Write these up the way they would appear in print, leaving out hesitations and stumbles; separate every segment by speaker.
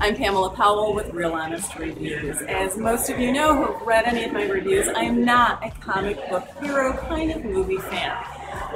Speaker 1: I'm Pamela Powell with Real Honest Reviews. As most of you know who have read any of my reviews, I am not a comic book hero kind of movie fan.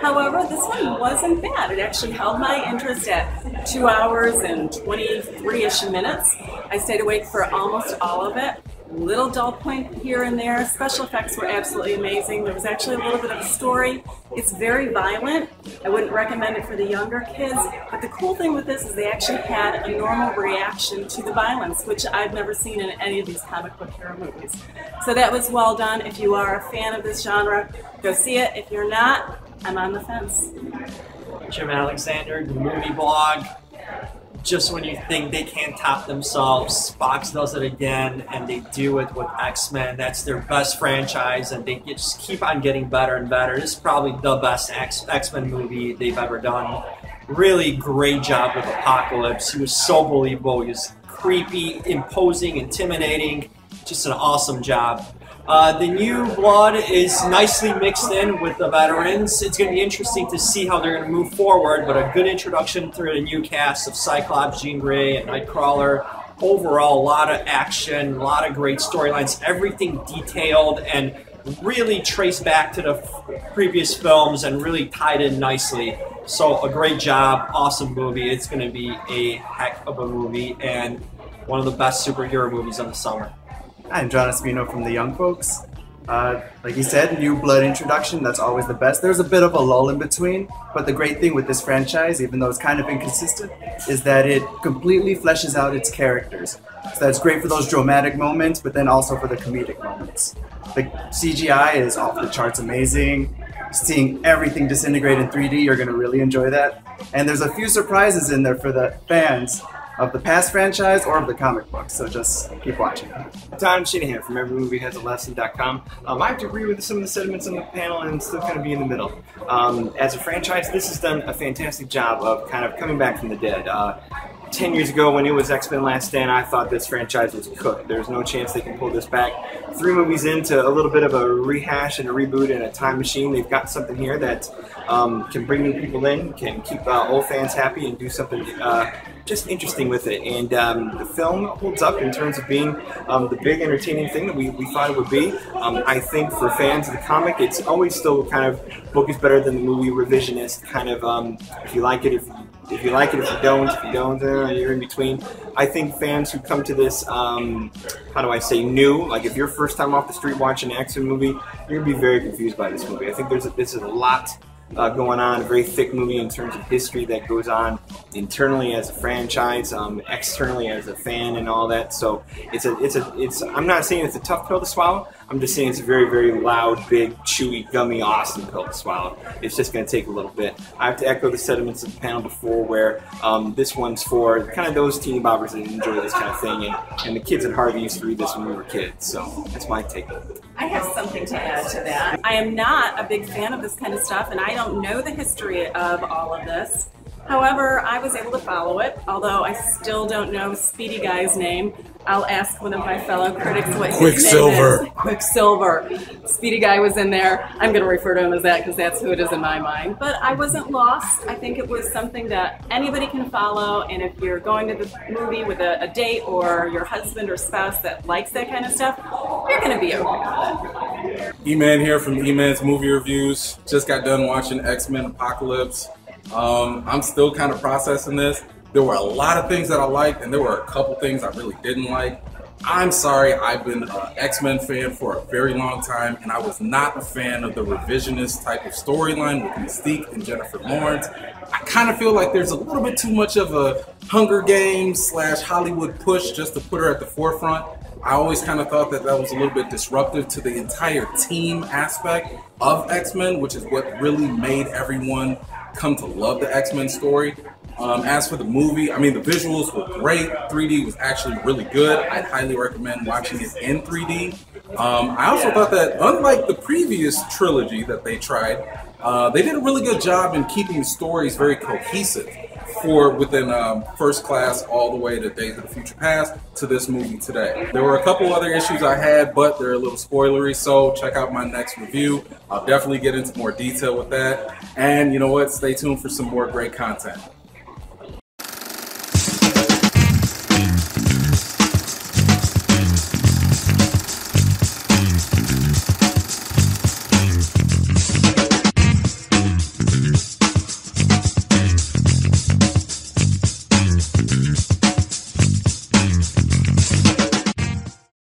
Speaker 1: However, this one wasn't bad. It actually held my interest at 2 hours and 23-ish minutes. I stayed awake for almost all of it. Little dull point here and there. Special effects were absolutely amazing. There was actually a little bit of a story. It's very violent. I wouldn't recommend it for the younger kids, but the cool thing with this is they actually had a normal reaction to the violence, which I've never seen in any of these comic book hero movies. So that was well done. If you are a fan of this genre, go see it. If you're not, I'm on the fence.
Speaker 2: Jim Alexander, the movie blog. Just when you think they can't top themselves, Fox does it again, and they do it with X-Men. That's their best franchise, and they just keep on getting better and better. This is probably the best X-Men movie they've ever done. Really great job with Apocalypse. He was so believable. He was creepy, imposing, intimidating. Just an awesome job. The new blood is nicely mixed in with the veterans. It's going to be interesting to see how they're going to move forward, but a good introduction through the new cast of Cyclops, Jean Grey, and Nightcrawler. Overall, a lot of action, a lot of great storylines, everything detailed and really traced back to the previous films and really tied in nicely. So a great job, awesome movie. It's going to be a heck of a movie and one of the best superhero movies of the summer.
Speaker 3: I'm John Espino from The Young Folks. Like you said, new blood introduction, that's always the best. There's a bit of a lull in between, but the great thing with this franchise, even though it's kind of inconsistent, is that it completely fleshes out its characters. So that's great for those dramatic moments, but then also for the comedic moments. The CGI is off the charts amazing. Seeing everything disintegrate in 3D, you're going to really enjoy that. And there's a few surprises in there for the fans of the past franchise or of the comic books, so just keep watching.
Speaker 4: Tom Shanahan from EveryMovieHasALesson.com. I have to agree with some of the sentiments on the panel, and I'm still kind of be in the middle. As a franchise, this has done a fantastic job of kind of coming back from the dead. 10 years ago when it was X-Men Last Stand, I thought this franchise was cooked. There's no chance they can pull this back. 3 movies into a little bit of a rehash and a reboot and a time machine. They've got something here that can bring new people in, can keep old fans happy, and do something just interesting with it. And the film holds up in terms of being the big entertaining thing that we thought it would be. I think for fans of the comic, it's always still kind of book is better than the movie revisionist kind of if you like it, if you like it, if you don't, you're in between. I think fans who come to this, how do I say, new, like if you're first time off the street watching an X-Men movie, you're going to be very confused by this movie. I think this is a lot going on, a very thick movie in terms of history that goes on internally as a franchise, externally as a fan and all that. So it's I'm not saying it's a tough pill to swallow. I'm just saying it's a very, very loud, big, chewy, gummy, awesome pill to swallow. It's just going to take a little bit. I have to echo the sentiments of the panel before where this one's for kind of those teeny boppers that enjoy this kind of thing, and the kids at Harvey used to read this when we were kids. So that's my take.
Speaker 1: I have something to add to that. I am not a big fan of this kind of stuff, and I don't know the history of all of this. However, I was able to follow it, although I still don't know Speedy Guy's name. I'll ask one of my fellow critics what his name is. Quicksilver. Speedy Guy was in there. I'm going to refer to him as that because that's who it is in my mind. But I wasn't lost. I think it was something that anybody can follow, and if you're going to the movie with a date or your husband or spouse that likes that kind of stuff, you're going to be okay with it.
Speaker 5: E-Man here from E-Man's Movie Reviews. Just got done watching X-Men Apocalypse. I'm still kind of processing this. There were a lot of things that I liked, and there were a couple things I really didn't like. I'm sorry, I've been an X-Men fan for a very long time, and I was not a fan of the revisionist type of storyline with Mystique and Jennifer Lawrence. I kind of feel like there's a little bit too much of a Hunger Games / Hollywood push just to put her at the forefront. I always kind of thought that that was a little bit disruptive to the entire team aspect of X-Men, which is what really made everyone come to love the X-Men story. As for the movie, I mean, the visuals were great. 3D was actually really good. I'd highly recommend watching it in 3D. I also thought that, unlike the previous trilogy that they tried, they did a really good job in keeping the stories very cohesive within First Class all the way to Days of the Future Past to this movie today. There were a couple other issues I had, but they're a little spoilery, so check out my next review. I'll definitely get into more detail with that. And you know what? Stay tuned for some more great content.